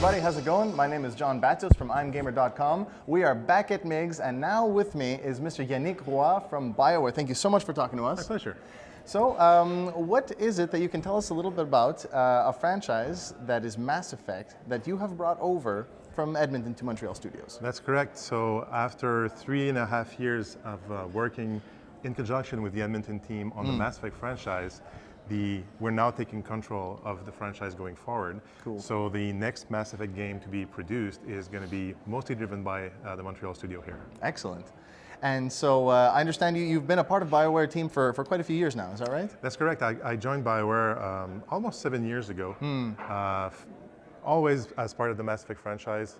everybody, how's it going? My name is John Batos from IMGMR.com. We are back at MIGS, and now with me is Mr. Yanick Roy from BioWare. Thank you so much for talking to us. My pleasure. So, what is it that you can tell us a little bit about a franchise that is Mass Effect that you have brought over from Edmonton to Montreal studios? That's correct. So after 3.5 years of working in conjunction with the Edmonton team on the Mass Effect franchise, we're now taking control of the franchise going forward. Cool. So the next Mass Effect game to be produced is going to be mostly driven by the Montreal studio here. Excellent. And so I understand you've been a part of BioWare team for quite a few years now, is that right? That's correct. I joined BioWare almost 7 years ago, always as part of the Mass Effect franchise,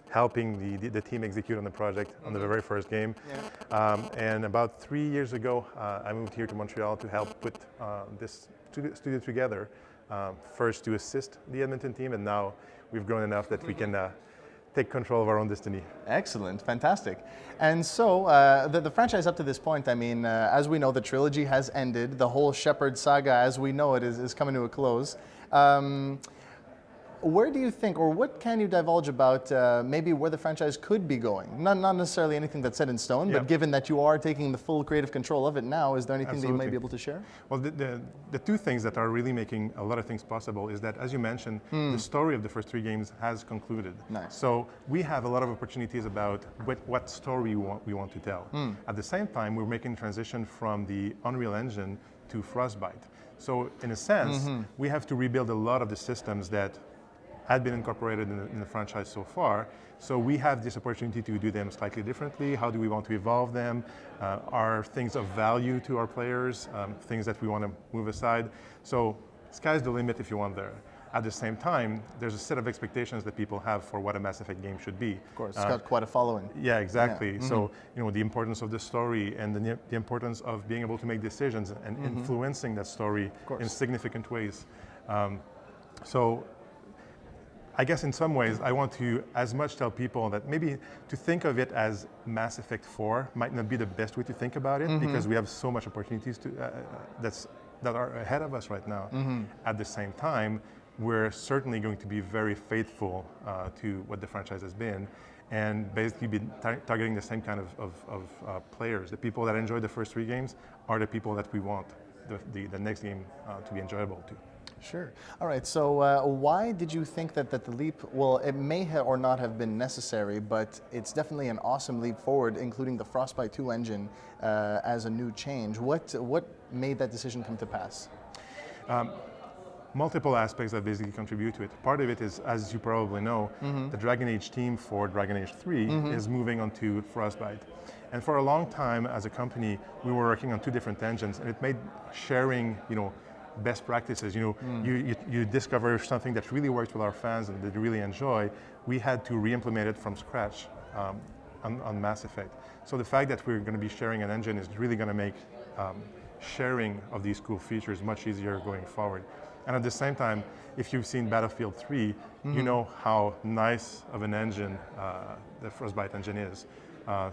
helping the team execute on the project on the very first game. Yeah. And about 3 years ago, I moved here to Montreal to help put this studio together, first to assist the Edmonton team, and now we've grown enough that we can take control of our own destiny. Excellent, fantastic. And so the franchise up to this point, I mean, as we know, the trilogy has ended. The whole Shepard saga, as we know it, is coming to a close. Where do you think, or what can you divulge about maybe where the franchise could be going? Not necessarily anything that's set in stone, but given that you are taking the full creative control of it now, is there anything that you might be able to share? Well, the two things that are really making a lot of things possible is that, as you mentioned, the story of the first 3 games has concluded. Nice. So we have a lot of opportunities about what story we want to tell. At the same time, we're making transition from the Unreal Engine to Frostbite. So in a sense, we have to rebuild a lot of the systems that had been incorporated in the franchise so far. So we have this opportunity to do them slightly differently. How do we want to evolve them? Are things of value to our players? Things that we want to move aside? So sky's the limit if you want there. At the same time, there's a set of expectations that people have for what a Mass Effect game should be. Of course, it's got quite a following. Yeah, exactly. Yeah. So, the importance of the story and the importance of being able to make decisions and influencing that story in significant ways. So I guess in some ways, I want to as much tell people that maybe to think of it as Mass Effect 4 might not be the best way to think about it, because we have so much opportunities that are ahead of us right now. At the same time, we're certainly going to be very faithful to what the franchise has been, and basically be targeting the same kind of players. The people that enjoy the first 3 games are the people that we want the next game to be enjoyable to. Sure. All right, so why did you think that the leap, well, it may or not have been necessary, but it's definitely an awesome leap forward, including the Frostbite 2 engine as a new change. What made that decision come to pass? Multiple aspects that basically contribute to it. Part of it is, as you probably know, the Dragon Age team for Dragon Age 3 is moving on to Frostbite. And for a long time as a company, we were working on 2 different engines, and it made sharing, best practices. You discover something that really works with our fans and that they really enjoy. We had to re-implement it from scratch on Mass Effect. So the fact that we're going to be sharing an engine is really going to make sharing of these cool features much easier going forward. And at the same time, if you've seen Battlefield 3, you know how nice of an engine the Frostbite engine is.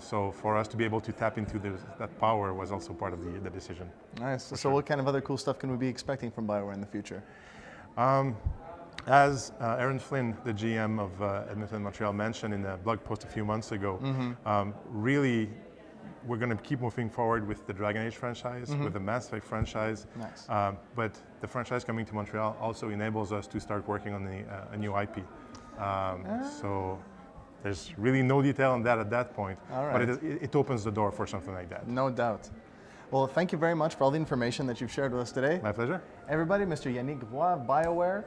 So for us to be able to tap into that power was also part of the decision. Nice. So what kind of other cool stuff can we be expecting from BioWare in the future? As Aaron Flynn, the GM of Edmonton Montreal, mentioned in a blog post a few months ago, really we're going to keep moving forward with the Dragon Age franchise, with the Mass Effect franchise. Nice. But the franchise coming to Montreal also enables us to start working on a new IP. So there's really no detail on that at that point, but it opens the door for something like that. No doubt. Well, thank you very much for all the information that you've shared with us today. My pleasure. Everybody, Mr. Yanick Roy, BioWare.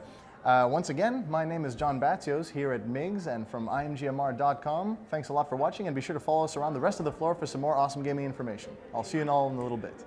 Once again, my name is John Batos here at MIGS and from IMGMR.com. Thanks a lot for watching, and be sure to follow us around the rest of the floor for some more awesome gaming information. I'll see you all in a little bit.